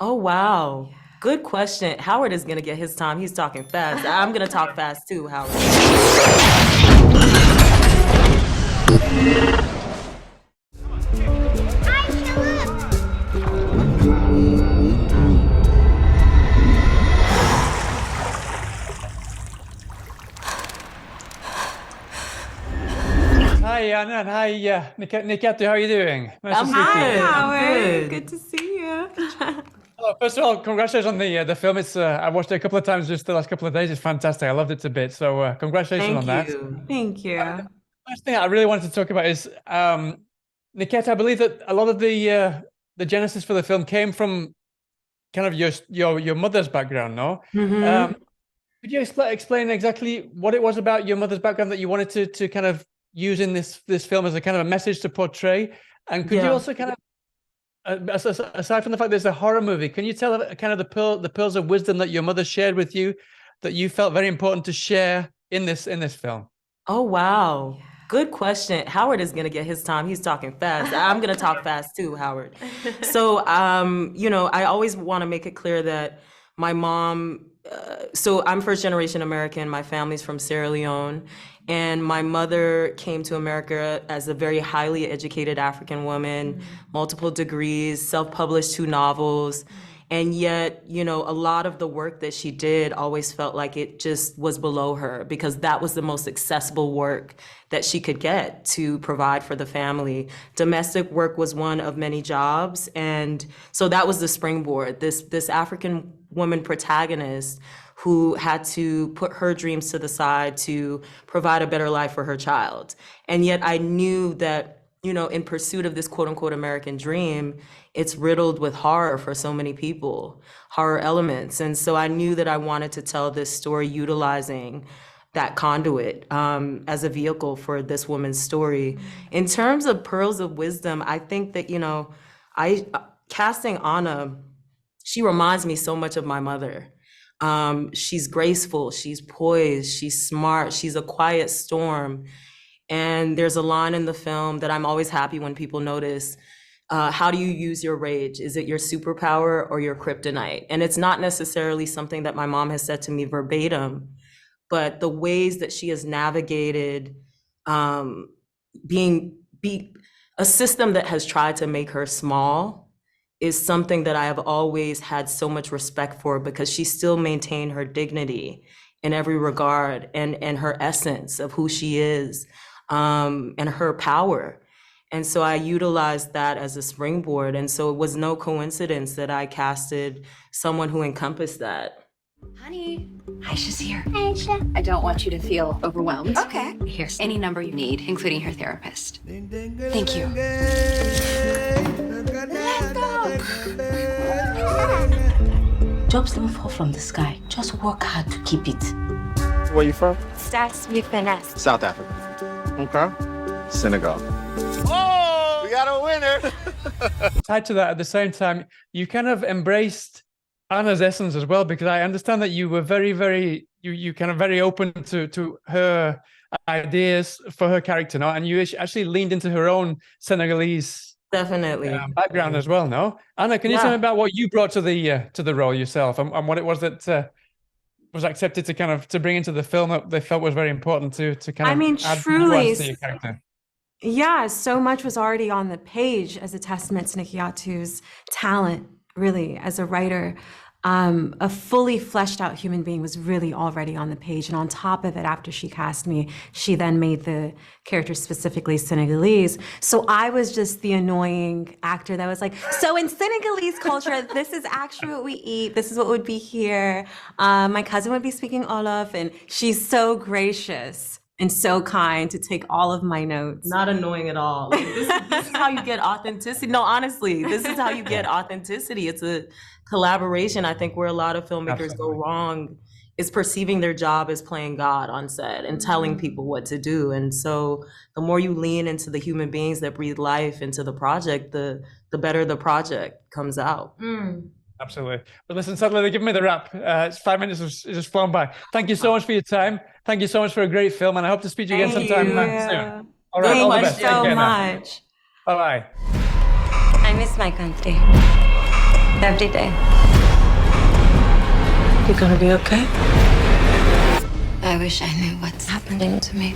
Oh, wow. Good question. Howard is going to get his time. He's talking fast. I'm going to talk fast too, Howard. Hi, Anna, and hi, Nikyatu, how are you doing? Nice to I'm see good. you. I'm Howard. good. Good to see you. Oh, first of all, congratulations on the film. It's I watched it a couple of times just the last couple of days. It's fantastic. I loved it a bit. So congratulations on Thank that. you. Thank you. First thing I really wanted to talk about is Nikyatu. I believe that a lot of the genesis for the film came from kind of your mother's background, no? Hmm. Could you explain exactly what it was about your mother's background that you wanted to kind of use in this film as a kind of a message to portray? And could you Yeah. also kind of aside from the fact there's a horror movie, can you tell kind of the pearls of wisdom that your mother shared with you that you felt very important to share in this film? Oh, wow. Good question. Howard is going to get his time. He's talking fast. I'm going to talk fast too, Howard. So, I always want to make it clear that my mom, so I'm first generation American. My family's from Sierra Leone. And my mother came to America as a very highly educated African woman, multiple degrees, self-published 2 novels. And yet, a lot of the work that she did always felt like it just was below her because that was the most accessible work that she could get to provide for the family. Domestic work was one of many jobs. And so that was the springboard, this African woman protagonist who had to put her dreams to the side to provide a better life for her child. And yet I knew that in pursuit of this quote unquote American dream, it's riddled with horror for so many people, horror elements. And so I knew that I wanted to tell this story utilizing that conduit as a vehicle for this woman's story. In terms of pearls of wisdom, I think that, I casting Anna, she reminds me so much of my mother. She's graceful, she's poised, she's smart, she's a quiet storm. And there's a line in the film that I'm always happy when people notice. How do you use your rage? Is it your superpower or your kryptonite? And it's not necessarily something that my mom has said to me verbatim, but the ways that she has navigated being a system that has tried to make her small is something that I have always had so much respect for because she still maintained her dignity in every regard and her essence of who she is. And her power. And so I utilized that as a springboard. And so it was no coincidence that I casted someone who encompassed that. Honey, Aisha's here. Aisha. I don't want you to feel overwhelmed. Okay. Here's any number you need, including her therapist. Thank you. Let's go. Jobs don't fall from the sky. Just work hard to keep it. Where you from? Starts with finesse. South Africa. Okay. Senegal. Oh, we got a winner. Tied to that, at the same time, you kind of embraced Anna's essence as well, because I understand that you were very, you kind of very open to her ideas for her character, no? And you actually leaned into her own Senegalese Definitely. background as well, no? Anna, can you tell me about what you brought to the role yourself, and what it was that was accepted to kind of to bring into the film that they felt was very important to kind of add truly, nuance to your character? yeah, so much was already on the page as a testament to Nikyatu's talent, really, as a writer. A fully fleshed out human being was really already on the page. And on top of it, after she cast me, she then made the character specifically Senegalese. So I was just the annoying actor that was like, so in Senegalese culture, this is actually what we eat. This is what would be here. My cousin would be speaking Olaf, and she's so gracious and so kind to take all of my notes. Not annoying at all. Like, this is how you get authenticity. No, honestly, this is how you get authenticity. It's a collaboration. I think where a lot of filmmakers go wrong is perceiving their job as playing God on set and telling people what to do. And so the more you lean into the human beings that breathe life into the project, the better the project comes out. Absolutely. But listen, sadly, they're giving me the wrap. It's 5 minutes has just flown by. Thank you so much for your time. Thank you so much for a great film, and I hope to speak to you again sometime soon. All right, all the best. Thank you so much. Bye-bye. I miss my country. every day. You're gonna be okay? I wish I knew what's happening to me.